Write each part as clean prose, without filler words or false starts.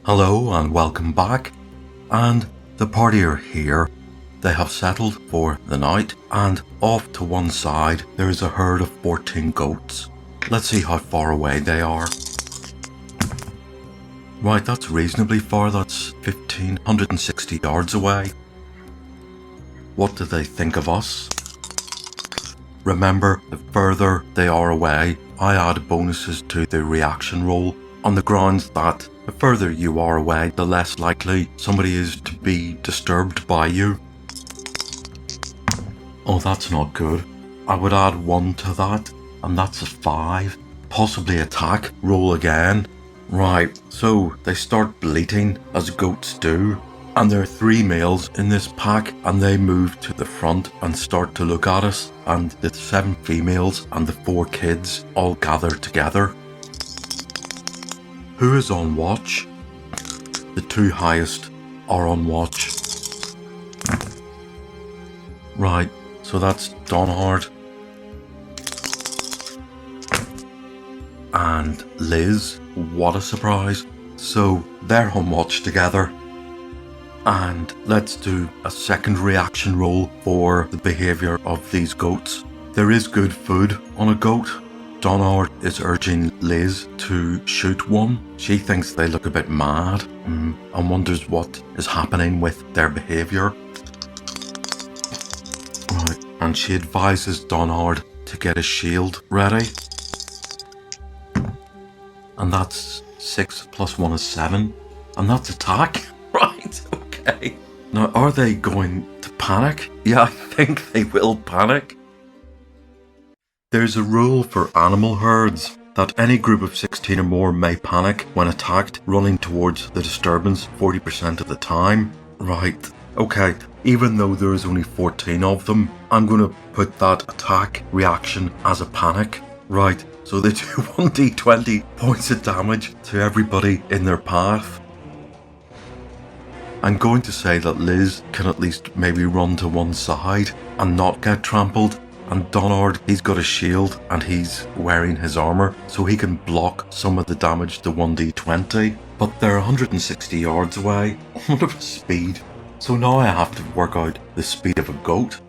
Hello and welcome back, and the party are here. They have settled for the night, and off to one side there is a herd of 14 goats. Let's see how far away they are. Right, that's reasonably far, that's 1,560 yards away. What do they think of us? Remember, the further they are away, I add bonuses to the reaction roll on the grounds that the further you are away, the less likely somebody is to be disturbed by you. Oh, that's not good. I would add 1 to that, and that's a 5. Possibly attack, roll again. Right, so they start bleating as goats do. And there are 3 males in this pack, and they move to the front and start to look at us, and the 7 females and the 4 kids all gather together. Who is on watch? The 2 highest are on watch. Right, so that's Donhard and Liz. What a surprise. So they're on watch together. And let's do a second reaction roll for the behaviour of these goats. There is good food on a goat. Donhard is urging Liz to shoot one. She thinks they look a bit mad and wonders what is happening with their behaviour. Right, and she advises Donhard to get a shield ready. And that's 6 plus 1 is 7. And that's attack. Right, okay. Now, are they going to panic? Yeah, I think they will panic. There's a rule for animal herds that any group of 16 or more may panic when attacked, running towards the disturbance 40% of the time. Right, okay, even though there is only 14 of them, I'm going to put that attack reaction as a panic. Right, so they do 1d20 points of damage to everybody in their path. I'm going to say that Liz can at least maybe run to one side and not get trampled. And Donhard, he's got a shield and he's wearing his armour, so he can block some of the damage to 1d20. But they're 160 yards away. What about speed? So now I have to work out the speed of a goat.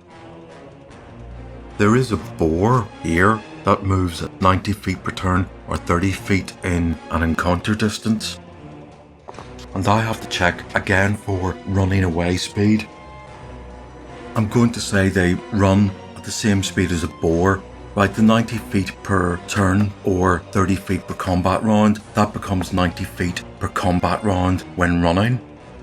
There is a boar here that moves at 90 feet per turn or 30 feet in an encounter distance. And I have to check again for running away speed. I'm going to say they run at the same speed as a boar, like the 90 feet per turn or 30 feet per combat round. That becomes 90 feet per combat round when running.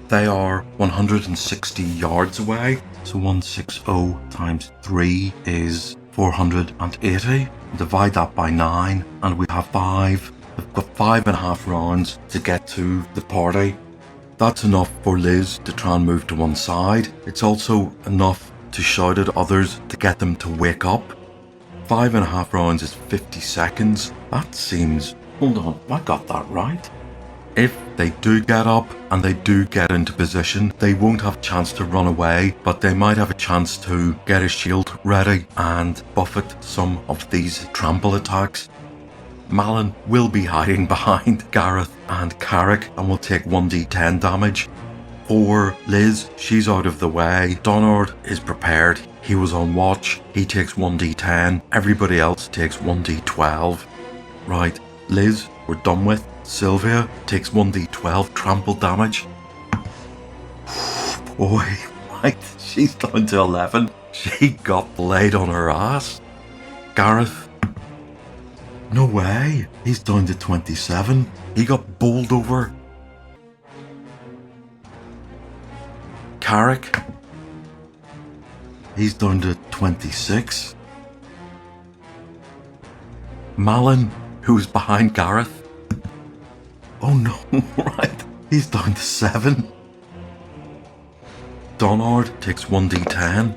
They are 160 yards away, so 160 times 3 is 480. Divide that by 9 and we have 5. We've got 5.5 rounds to get to the party. That's enough for Liz to try and move to one side. It's also enough to shout at others to get them to wake up. 5.5 rounds is 50 seconds. That seems... Hold on, I got that right. If they do get up and they do get into position, they won't have a chance to run away, but they might have a chance to get a shield ready and buffet some of these trample attacks. Malin will be hiding behind Gareth and Carrick and will take 1d10 damage. For Liz, she's out of the way. Donhard is prepared. He was on watch. He takes 1d10. Everybody else takes 1d12. Right, Liz, we're done with. Sylvia takes 1d12 trample damage. Boy, right, she's down to 11. She got laid on her ass. Gareth, no way. He's down to 27. He got bowled over. Carrick, he's down to 26. Malin, who's behind Gareth. Oh no, right, he's down to 7. Donhard takes 1d10.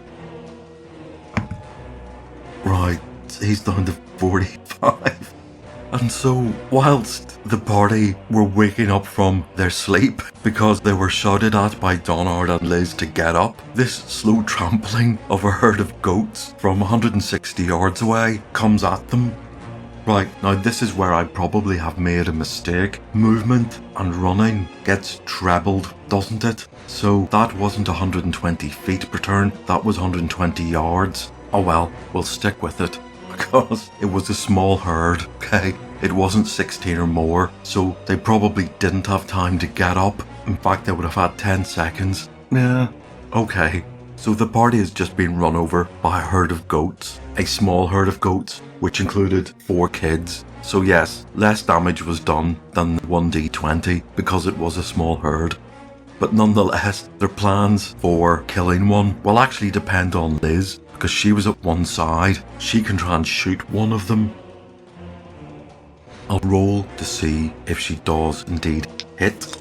Right, he's down to 45. And so, whilst the party were waking up from their sleep because they were shouted at by Donhard and Liz to get up, this slow trampling of a herd of goats from 160 yards away comes at them. Right, now this is where I probably have made a mistake. Movement and running gets trebled, doesn't it? So that wasn't 120 feet per turn, that was 120 yards. Oh well, we'll stick with it. Because it was a small herd, okay? It wasn't 16 or more, so they probably didn't have time to get up. In fact, they would have had 10 seconds. Yeah, okay. So the party has just been run over by a herd of goats. A small herd of goats, which included 4 kids. So yes, less damage was done than the 1d20 because it was a small herd. But nonetheless, their plans for killing one will actually depend on Liz, because she was at one side. She can try and shoot one of them. I'll roll to see if she does indeed hit.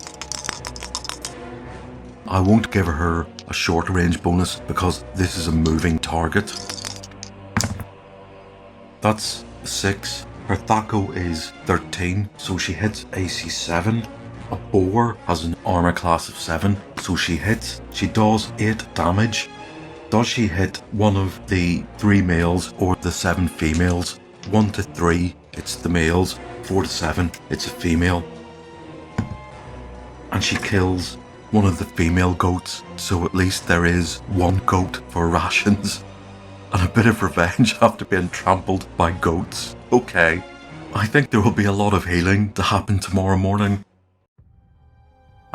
I won't give her a short range bonus because this is a moving target. That's 6. Her Thaco is 13, so she hits AC 7. A boar has an armor class of 7, so she hits. She does 8 damage. Does she hit one of the 3 males or the 7 females? 1 to 3, it's the males. 4 to 7, it's a female. And she kills one of the female goats, so at least there is 1 goat for rations. And a bit of revenge after being trampled by goats. Okay, I think there will be a lot of healing to happen tomorrow morning.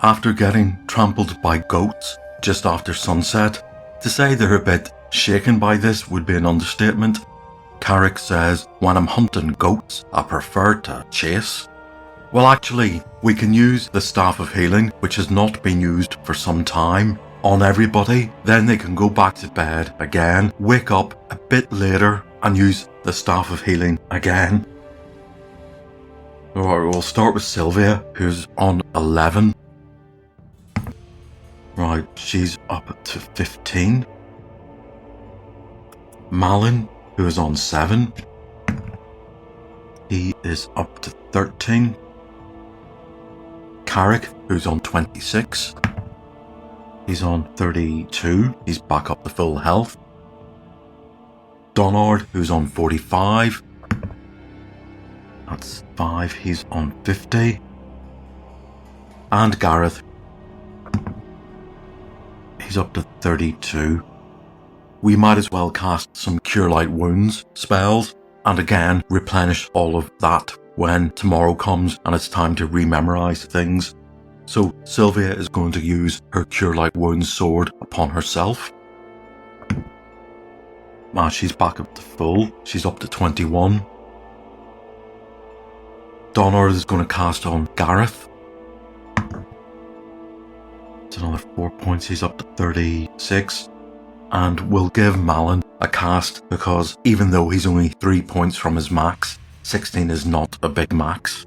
After getting trampled by goats just after sunset, to say they're a bit shaken by this would be an understatement. Carrick says, "When I'm hunting goats, I prefer to chase." Well, actually, we can use the Staff of Healing, which has not been used for some time, on everybody. Then they can go back to bed again, wake up a bit later, and use the Staff of Healing again. Alright, we'll start with Sylvia, who's on 11. Right, she's up to 15. Malin, who is on 7. He is up to 13. Carrick, who's on 26. He's on 32. He's back up to full health. Donard, who's on 45. That's 5. He's on 50. And Gareth. He's up to 32. We might as well cast some Cure Light Wounds spells, and again replenish all of that when tomorrow comes and it's time to rememorize things. So Sylvia is going to use her Cure Light Wounds sword upon herself. She's back up to full. She's up to 21. Donard is going to cast on Gareth. It's another 4 points. He's up to 36. And we'll give Malin a cast because even though he's only 3 points from his max, 16 is not a big max.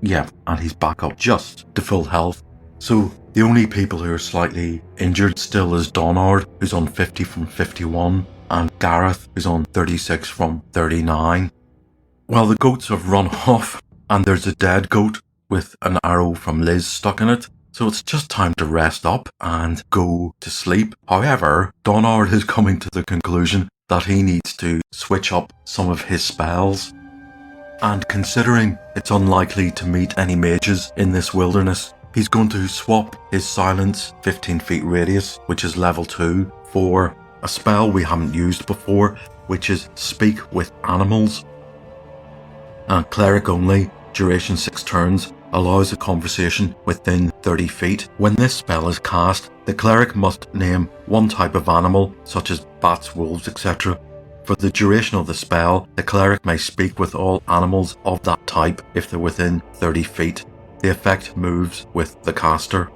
Yeah, and he's back up just to full health. So the only people who are slightly injured still is Donard, who's on 50 from 51, and Gareth, who's on 36 from 39. Well, the goats have run off, and there's a dead goat with an arrow from Liz stuck in it. So it's just time to rest up and go to sleep. However, Donard is coming to the conclusion that he needs to switch up some of his spells. And considering it's unlikely to meet any mages in this wilderness, he's going to swap his silence 15 feet radius, which is level 2, for a spell we haven't used before, which is Speak with Animals. And cleric only, duration 6 turns, allows a conversation within 30 feet. When this spell is cast, the cleric must name one type of animal, such as bats, wolves, etc. For the duration of the spell, the cleric may speak with all animals of that type if they're within 30 feet. The effect moves with the caster.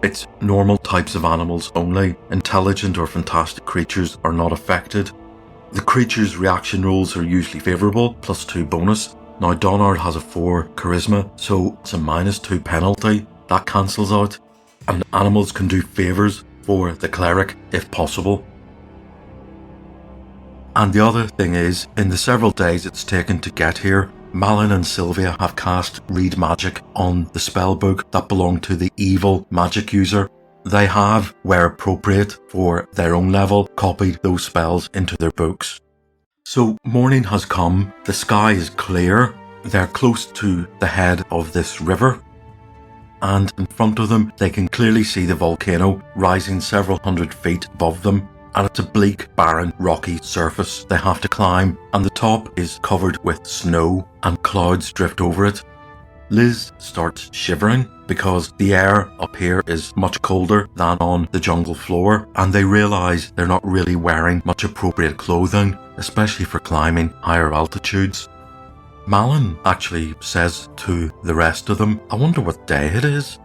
It's normal types of animals only. Intelligent or fantastic creatures are not affected. The creature's reaction rolls are usually favourable, +2 bonus. Now Donard has a 4 charisma, so it's a -2 penalty. That cancels out. And animals can do favours for the cleric if possible. And the other thing is, in the several days it's taken to get here, Malin and Sylvia have cast Read Magic on the spellbook that belonged to the evil magic user. They have, where appropriate for their own level, copied those spells into their books. So morning has come, the sky is clear, they're close to the head of this river, and in front of them they can clearly see the volcano rising several hundred feet above them, and it's a bleak, barren, rocky surface they have to climb, and the top is covered with snow and clouds drift over it. Liz starts shivering because the air up here is much colder than on the jungle floor, and they realise they're not really wearing much appropriate clothing, especially for climbing higher altitudes. Malin actually says to the rest of them, I wonder what day it is.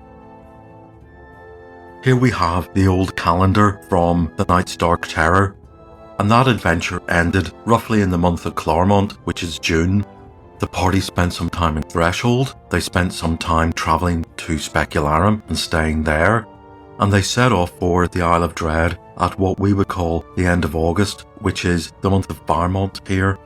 Here we have the old calendar from the Night's Dark Terror, and that adventure ended roughly in the month of Claremont, which is June. The party spent some time in Threshold, they spent some time travelling to Specularum and staying there, and they set off for the Isle of Dread at what we would call the end of August, which is the month of Fairmont here.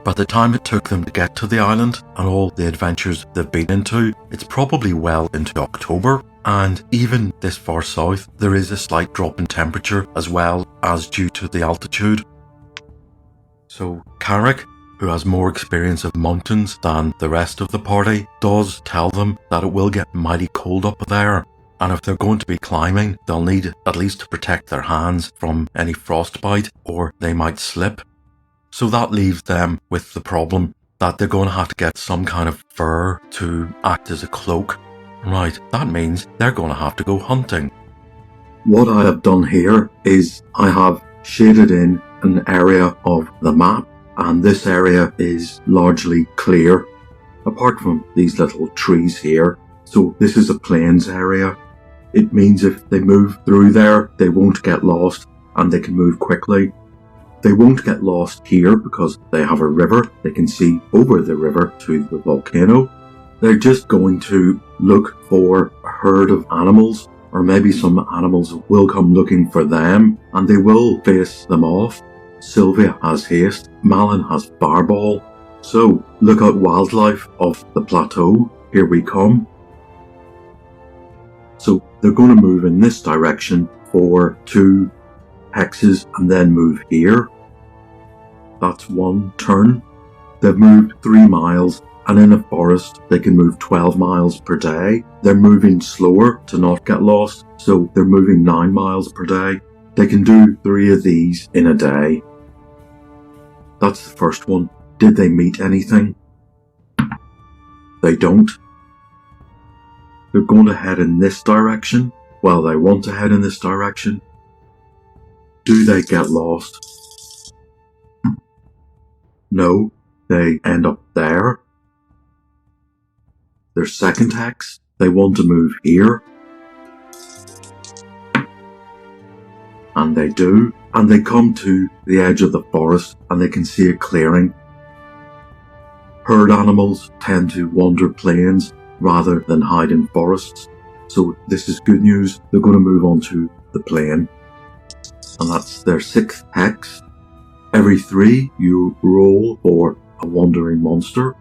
By the time it took them to get to the island and all the adventures they've been into, it's probably well into October, and even this far south there is a slight drop in temperature as well as due to the altitude. So Carrick, who has more experience of mountains than the rest of the party, does tell them that it will get mighty cold up there, and if they're going to be climbing, they'll need at least to protect their hands from any frostbite or they might slip. So that leaves them with the problem that they're going to have to get some kind of fur to act as a cloak. Right, that means they're going to have to go hunting. What I have done here is I have shaded in an area of the map, and this area is largely clear, apart from these little trees here. So this is a plains area. It means if they move through there, they won't get lost and they can move quickly. They won't get lost here because they have a river. They can see over the river to the volcano. They're just going to look for a herd of animals, or maybe some animals will come looking for them, and they will face them off. Sylvia has haste, Malin has fireball. So look at wildlife of the plateau. Here we come. So they're going to move in this direction for 2 hexes and then move here. That's 1 turn. They've moved 3 miles, and in a forest they can move 12 miles per day. They're moving slower to not get lost, so they're moving 9 miles per day. They can do 3 of these in a day. That's the first one. Did they meet anything? They don't. They're going to head in this direction. Well, they want to head in this direction. Do they get lost? No, they end up there. Their second hex, they want to move here. And they do. And they come to the edge of the forest and they can see a clearing. Herd animals tend to wander plains rather than hide in forests. So this is good news. They're going to move on to the plain. And that's their 6th hex. Every 3 you roll for a wandering monster.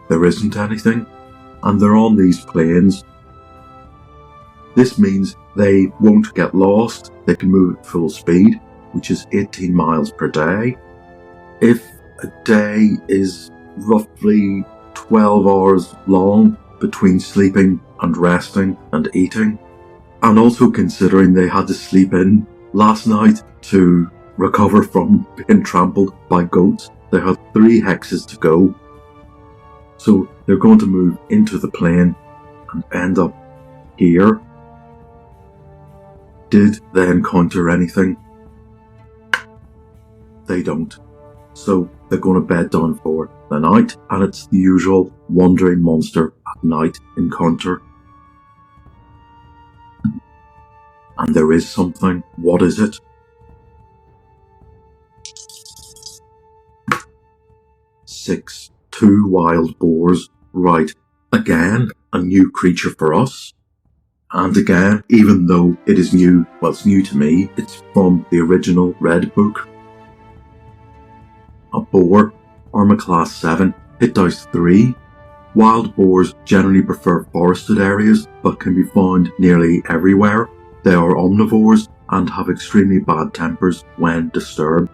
There isn't anything, and they're on these plains. This means they won't get lost. They can move at full speed, which is 18 miles per day. If a day is roughly 12 hours long between sleeping and resting and eating, and also considering they had to sleep in last night to recover from being trampled by goats, they have 3 hexes to go. So they're going to move into the plain and end up here. Did they encounter anything? They don't. So they're going to bed down for the night, and it's the usual wandering monster at night encounter. And there is something. What is it? 6, 2 wild boars. Right, again, a new creature for us. And again, even though it is new, well, it's new to me, it's from the original Red Book. A boar, armor class 7, hit dice 3. Wild boars generally prefer forested areas, but can be found nearly everywhere. They are omnivores and have extremely bad tempers when disturbed.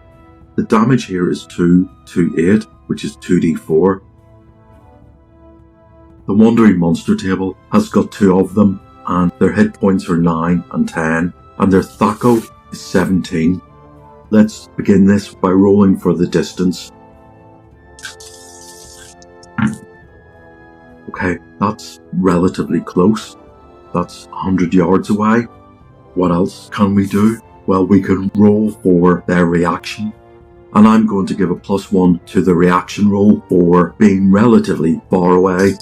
the damage here is 2 to 8, which is 2d4. The Wandering Monster table has got 2 of them, and their hit points are 9 and 10, and their Thaco is 17. Let's begin this by rolling for the distance. Okay, that's relatively close. That's 100 yards away. What else can we do? Well, we can roll for their reaction. And I'm going to give a +1 to the reaction roll for being relatively far away.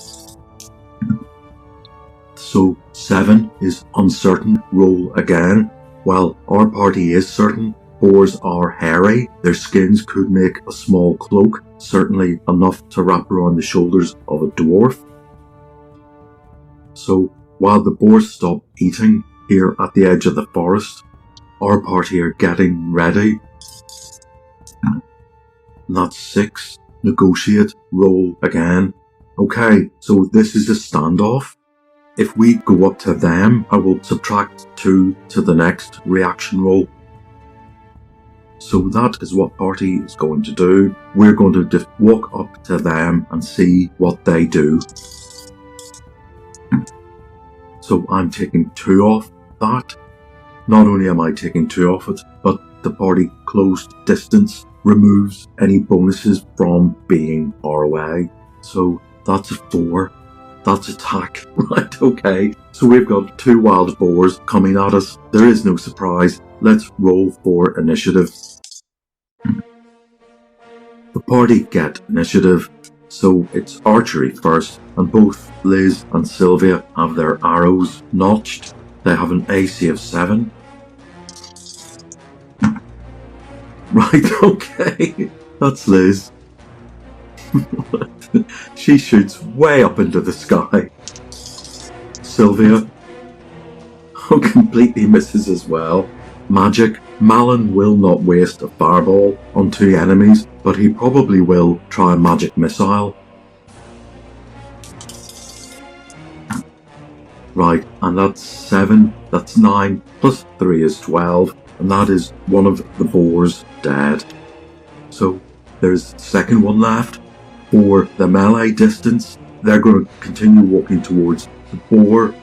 So 7 is uncertain, roll again. While our party is certain, boars are hairy. Their skins could make a small cloak, certainly enough to wrap around the shoulders of a dwarf. So while the boars stop eating here at the edge of the forest, our party are getting ready. And that's 6. Negotiate, roll again. Okay, so this is a standoff. If we go up to them, I will subtract 2 to the next reaction roll. So that is what party is going to do. We're going to just walk up to them and see what they do. So I'm taking 2 off that. Not only am I taking 2 off it, but the party closed distance removes any bonuses from being far away. So that's a 4. That's attack. Right, okay. So we've got 2 wild boars coming at us. There is no surprise. Let's roll for initiative. The party get initiative, so it's archery first, and both Liz and Sylvia have their arrows notched. They have an AC of 7. Right, okay. That's Liz. She shoots way up into the sky. Sylvia completely misses as well. Magic. Malin will not waste a fireball on 2 enemies, but he probably will try a magic missile. Right, and that's 7, that's 9, plus 3 is 12, and that is one of the boars dead. So there's the second one left. For the melee distance, they're going to continue walking towards the boar.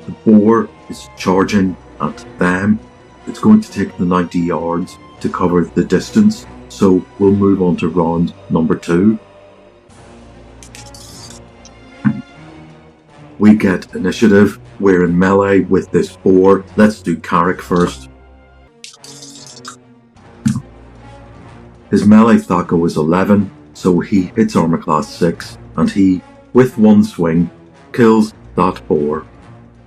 The boar is charging at them. It's going to take the 90 yards to cover the distance, so we'll move on to round number 2. We get initiative. We're in melee with this boar. Let's do Carrick first. His melee Thaco is 11, so he hits armor class 6, and he, with 1 swing, kills that boar.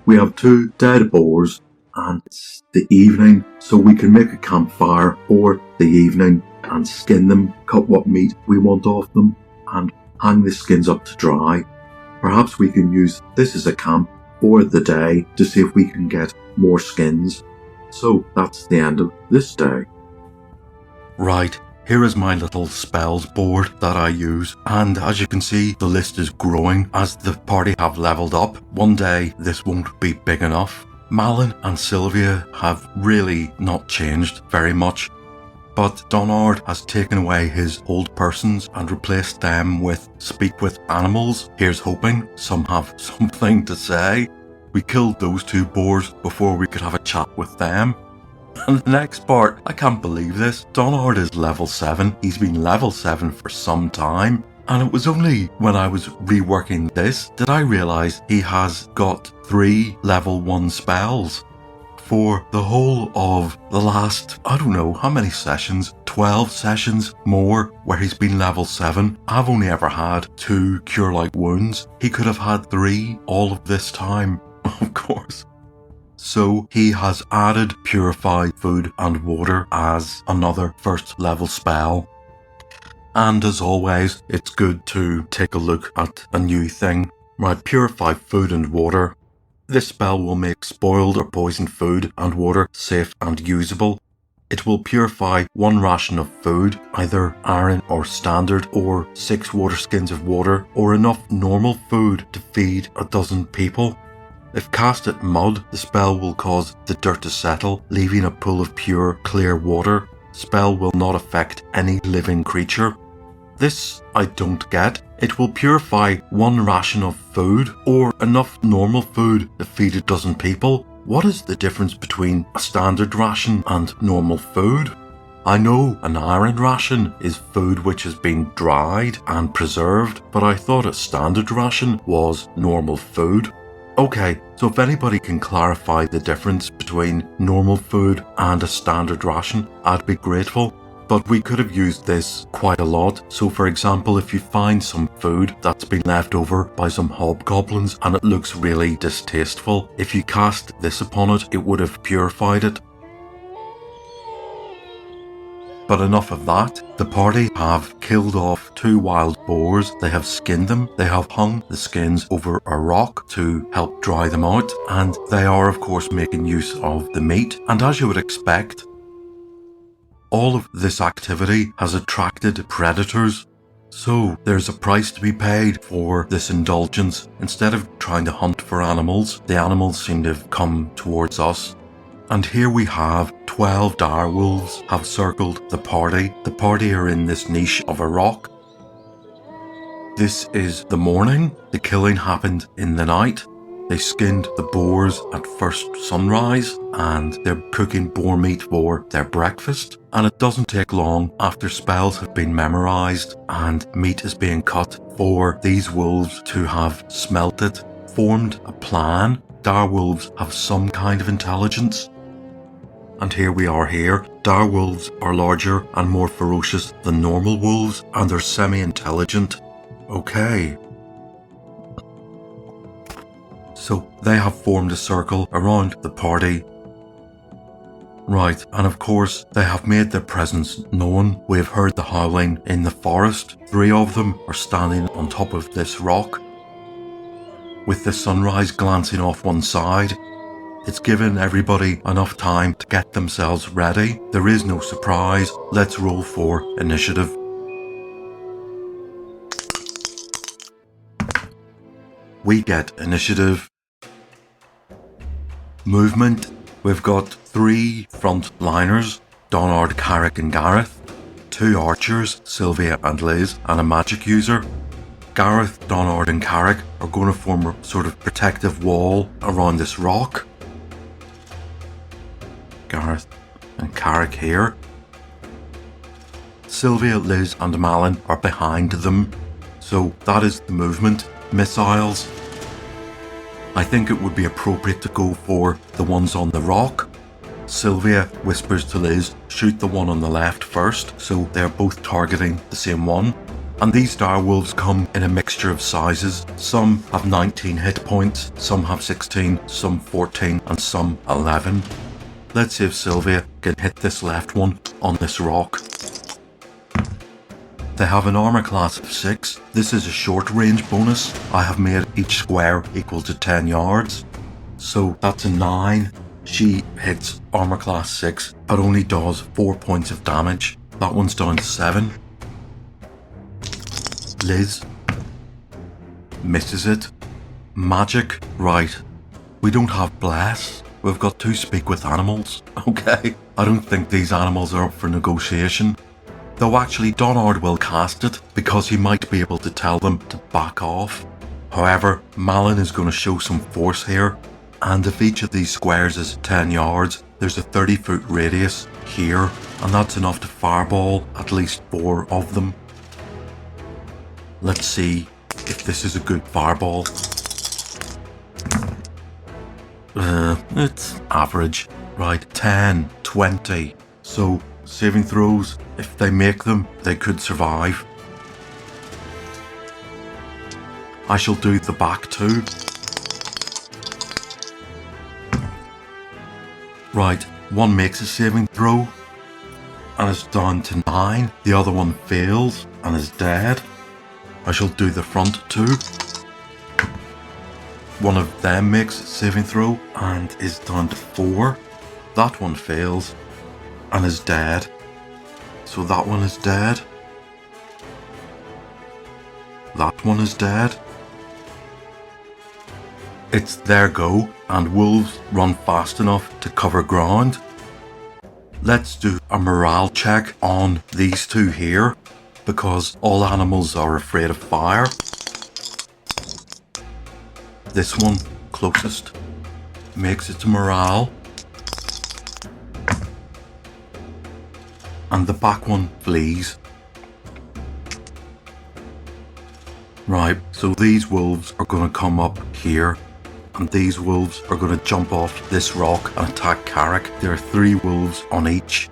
We have 2 dead boars, and it's the evening, so we can make a campfire for the evening and skin them, cut what meat we want off them, and hang the skins up to dry. Perhaps we can use this as a camp for the day to see if we can get more skins. So that's the end of this day. Right, here is my little spells board that I use, and as you can see, the list is growing as the party have leveled up. One day this won't be big enough. Malin and Sylvia have really not changed very much, but Donard has taken away his old persons and replaced them with speak with animals. Here's hoping some have something to say. We killed those 2 boars before we could have a chat with them. And the next part, I can't believe this. Donard is level 7. He's been level 7 for some time. And it was only when I was reworking this that I realised he has got 3 level 1 spells. For the whole of the last, I don't know how many sessions, 12 sessions more, where he's been level 7, I've only ever had 2 Cure Light Wounds. He could have had 3 all of this time, of course. So he has added Purify Food and Water as another first level spell. And as always, it's good to take a look at a new thing. Right, Purify Food and Water. This spell will make spoiled or poisoned food and water safe and usable. It will purify 1 ration of food, either iron or standard, or 6 water skins of water, or enough normal food to feed a dozen people. If cast at mud, the spell will cause the dirt to settle, leaving a pool of pure, clear water. Spell will not affect any living creature. This I don't get. It will purify 1 ration of food, or enough normal food to feed a dozen people. What is the difference between a standard ration and normal food? I know an iron ration is food which has been dried and preserved, but I thought a standard ration was normal food. Okay, so if anybody can clarify the difference between normal food and a standard ration, I'd be grateful. But we could have used this quite a lot. So for example, if you find some food that's been left over by some hobgoblins and it looks really distasteful, if you cast this upon it, it would have purified it. But enough of that. The party have killed off 2 wild boars. They have skinned them. They have hung the skins over a rock to help dry them out. And they are of course making use of the meat. And as you would expect, all of this activity has attracted predators. So there's a price to be paid for this indulgence. Instead of trying to hunt for animals, the animals seem to have come towards us. And here we have 12 direwolves have circled the party. The party are in this niche of a rock. This is the morning. The killing happened in the night. They skinned the boars at first sunrise and they're cooking boar meat for their breakfast. And it doesn't take long after spells have been memorized and meat is being cut for these wolves to have smelt it, formed a plan. Direwolves have some kind of intelligence. And here we are here. Direwolves are larger and more ferocious than normal wolves and they're semi-intelligent. Okay. So they have formed a circle around the party. Right, and of course they have made their presence known. We have heard the howling in the forest. 3 of them are standing on top of this rock, with the sunrise glancing off one side. It's given everybody enough time to get themselves ready. There is no surprise. Let's roll for initiative. We get initiative. Movement. We've got 3 frontliners, Donard, Carrick and Gareth, 2 archers, Sylvia and Liz, and a magic user. Gareth, Donard and Carrick are going to form a sort of protective wall around this rock. Gareth and Carrick here. Sylvia, Liz and Malin are behind them. So that is the movement. Missiles. I think it would be appropriate to go for the ones on the rock. Sylvia whispers to Liz, shoot the one on the left first, so they're both targeting the same one. And these direwolves come in a mixture of sizes. Some have 19 hit points, some have 16, some 14 and some 11. Let's see if Sylvia can hit this left one on this rock. They have an armor class of 6. This is a short range bonus. I have made each square equal to 10 yards. So that's a 9. She hits armor class 6, but only does 4 points of damage. That one's down to 7. Liz misses it. Magic, right. We don't have bless. We've got to speak with animals. Okay, I don't think these animals are up for negotiation. Though actually Donard will cast it because he might be able to tell them to back off. However, Malin is going to show some force here. And if each of these squares is 10 yards, there's a 30-foot radius here. And that's enough to fireball at least 4 of them. Let's see if this is a good fireball. It's average. Right, 10, 20. So, saving throws, if they make them, they could survive. I shall do the back 2. Right, one makes a saving throw and is down to 9. The other one fails and is dead. I shall do the front 2. One of them makes a saving throw and is down to 4. That one fails and is dead. So that one is dead. That one is dead. It's their go, and wolves run fast enough to cover ground. Let's do a morale check on these two here, because all animals are afraid of fire. This one, closest, makes it to morale. And the back one flees. Right, so these wolves are going to come up here, and these wolves are going to jump off this rock and attack Carrick. There are 3 wolves on each.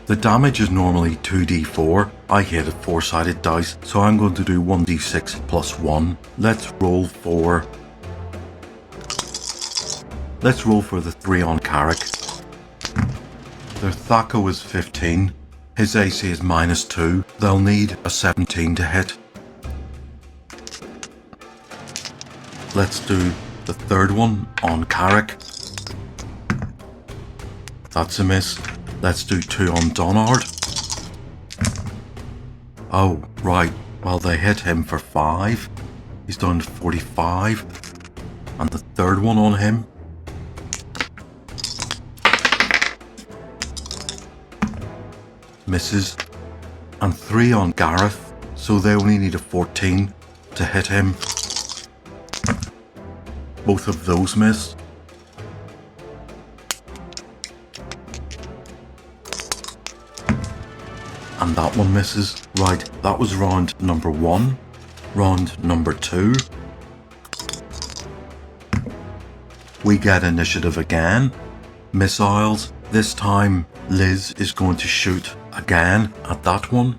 The damage is normally 2d4. I hate a 4-sided dice, so I'm going to do 1d6 plus 1. Let's roll for the 3 on Carrick. Their Thaco is 15. His AC is -2. They'll need a 17 to hit. Let's do the 3rd one on Carrick. That's a miss. Let's do 2 on Donard. Oh, right. Well, they hit him for 5. He's down to 45. And the 3rd one on him. Misses. And 3 on Gareth. So they only need a 14 to hit him. Both of those miss. And that one misses. Right, that was round number 1. Round number 2. We get initiative again. Missiles. This time Liz is going to shoot again at that one.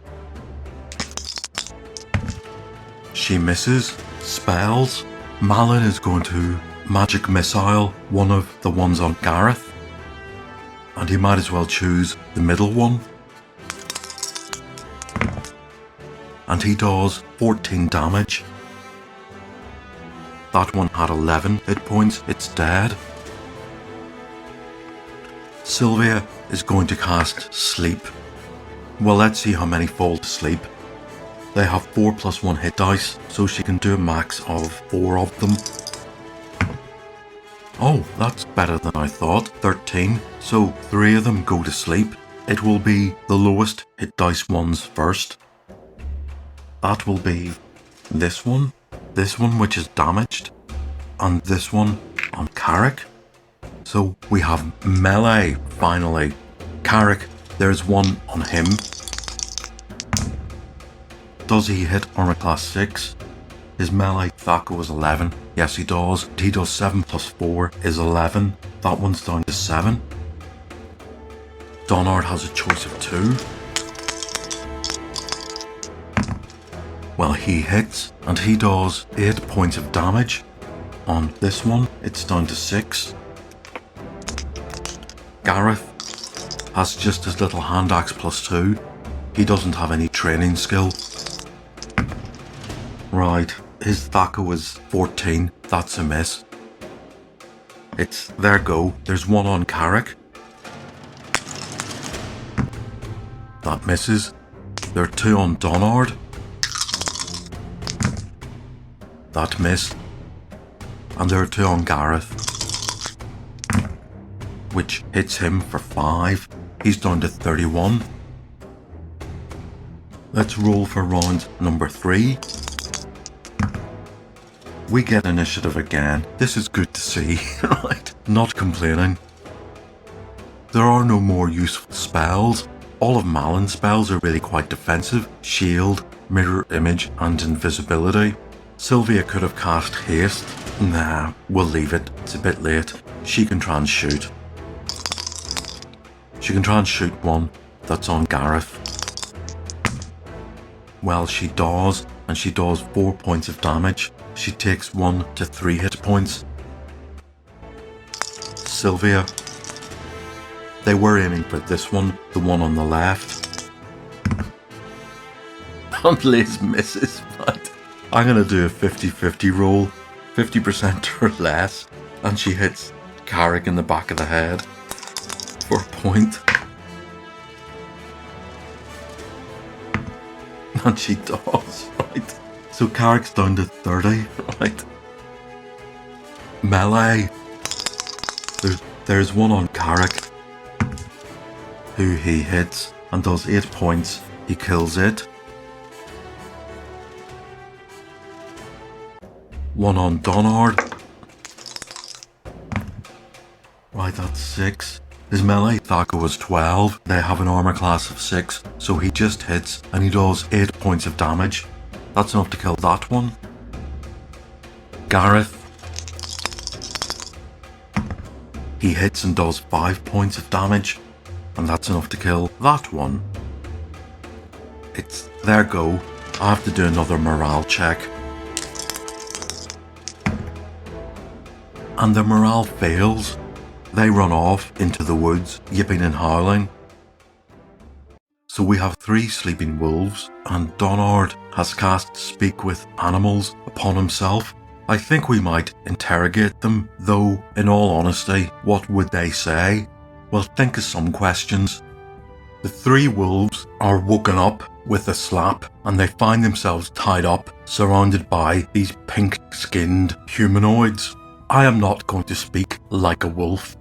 She misses. Spells. Malin is going to magic missile one of the ones on Gareth. And he might as well choose the middle one. And he does 14 damage. That one had 11 hit points. It's dead. Sylvia is going to cast Sleep. Well, let's see how many fall to sleep. They have 4 + 1 hit dice, so she can do a max of 4 of them. Oh, that's better than I thought. 13. So 3 of them go to sleep. It will be the lowest hit dice ones first. That will be this one which is damaged, and this one on Carrick. So we have melee finally. Carrick, there's one on him. Does he hit armor class 6? His melee Thaco is 11. Yes, he does. He does 7 + 4 is 11. That one's down to 7. Donard has a choice of 2. Well, he hits, and he does 8 points of damage. On this one, it's down to 6. Gareth has just his little hand axe +2. He doesn't have any training skill. Right, his Thaco is 14. That's a miss. It's their go. There's one on Carrick. That misses. There are 2 on Donard. That missed. And there are 2 on Gareth, which hits him for 5. He's down to 31. Let's roll for round number 3. We get initiative again. This is good to see, right? Not complaining. There are no more useful spells. All of Malin's spells are really quite defensive. Shield, mirror image, and invisibility. Sylvia could have cast haste. Nah, we'll leave it. It's a bit late. She can try and shoot. She can try and shoot one that's on Gareth. Well, she does, and she does 4 points of damage. She takes 1 to 3 hit points. Sylvia. They were aiming for this one, the one on the left. And Liz misses, right? I'm going to do a 50-50 roll. 50% or less. And she hits Carrick in the back of the head for a point. And she does, right? So Carrick's down to 30, right? Melee. There's There's one on Carrick, who he hits and does 8 points. He kills it. One on Donard. Right, that's 6. His melee attacker was 12. They have an armor class of 6, so he just hits and he does 8 points of damage. That's enough to kill that one. Gareth. He hits and does 5 points of damage, and that's enough to kill that one. It's their go. I have to do another morale check. And their morale fails. They run off into the woods, yipping and howling. So we have 3 sleeping wolves, and Donard has cast Speak with Animals upon himself. I think we might interrogate them, though in all honesty, what would they say? Well, think of some questions. The 3 wolves are woken up with a slap, and they find themselves tied up, surrounded by these pink-skinned humanoids. I am not going to speak like a wolf.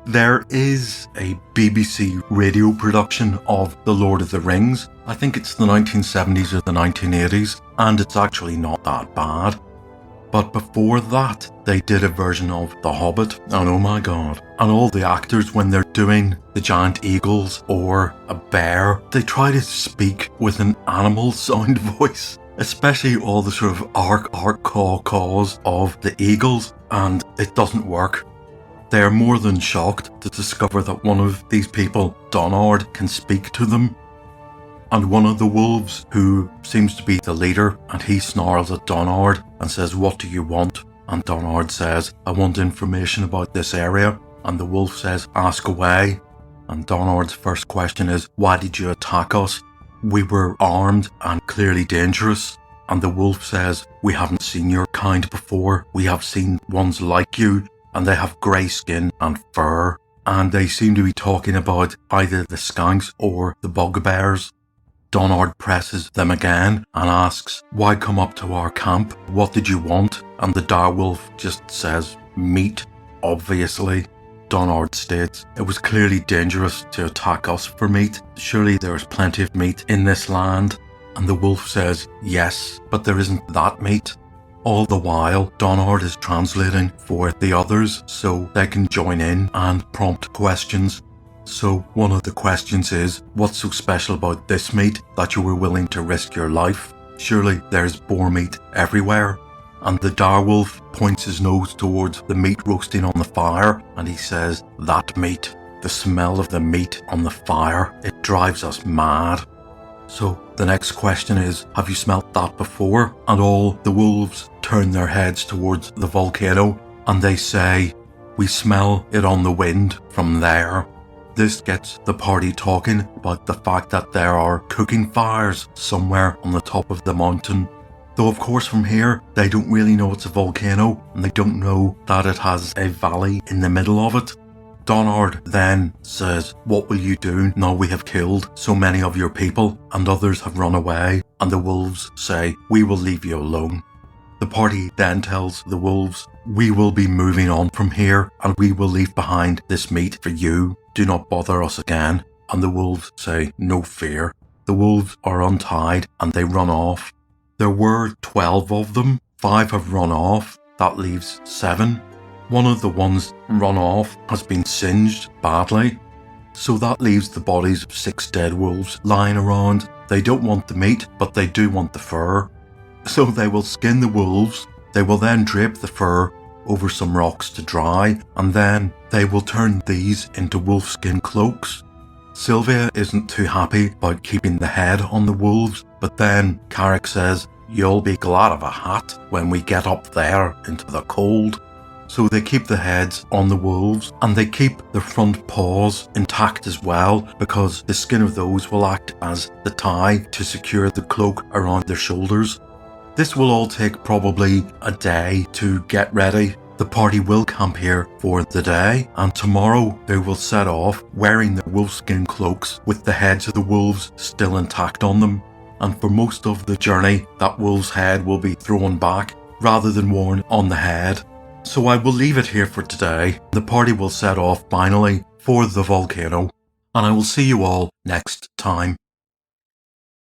There is a BBC radio production of The Lord of the Rings. I think it's the 1970s or the 1980s, and it's actually not that bad. But before that, they did a version of The Hobbit, and oh my god. And all the actors, when they're doing the giant eagles or a bear, they try to speak with an animal sound voice. Especially all the sort of caws of the eagles, and it doesn't work. They are more than shocked to discover that one of these people, Donard, can speak to them. And one of the wolves, who seems to be the leader, and he snarls at Donard and says, "What do you want?" And Donard says, "I want information about this area." And the wolf says, "Ask away." And Donard's first question is, "Why did you attack us? We were armed and clearly dangerous." And the wolf says, "We haven't seen your kind before. We have seen ones like you, and they have grey skin and fur." And they seem to be talking about either the skunks or the bugbears. Donard presses them again and asks, "Why come up to our camp? What did you want?" And the direwolf just says, "Meat, obviously." Donard states, "It was clearly dangerous to attack us for meat. Surely there is plenty of meat in this land." And the wolf says, "Yes, but there isn't that meat." All the while, Donard is translating for the others so they can join in and prompt questions. So one of the questions is, "What's so special about this meat that you were willing to risk your life? Surely there's boar meat everywhere." And the direwolf points his nose towards the meat roasting on the fire, and he says, "That meat, the smell of the meat on the fire, it drives us mad." So the next question is, "Have you smelt that before?" And all the wolves turn their heads towards the volcano, and they say, "We smell it on the wind from there." This gets the party talking about the fact that there are cooking fires somewhere on the top of the mountain. Though of course from here, they don't really know it's a volcano, and they don't know that it has a valley in the middle of it. Donard then says, "What will you do now we have killed so many of your people and others have run away?" And the wolves say, "We will leave you alone." The party then tells the wolves, "We will be moving on from here, and we will leave behind this meat for you. Do not bother us again." And the wolves say, "No fear." The wolves are untied and they run off. There were 12 of them. 5 have run off. That leaves 7. One of the ones run off has been singed badly. So that leaves the bodies of 6 dead wolves lying around. They don't want the meat, but they do want the fur. So they will skin the wolves. They will then drape the fur over some rocks to dry, and then they will turn these into wolfskin cloaks. Sylvia isn't too happy about keeping the head on the wolves, but then Carrick says, "You'll be glad of a hat when we get up there into the cold." So they keep the heads on the wolves, and they keep the front paws intact as well, because the skin of those will act as the tie to secure the cloak around their shoulders. This will all take probably a day to get ready. The party will camp here for the day, and tomorrow they will set off wearing their wolfskin cloaks with the heads of the wolves still intact on them. And for most of the journey, that wolf's head will be thrown back rather than worn on the head. So I will leave it here for today. The party will set off finally for the volcano, and I will see you all next time.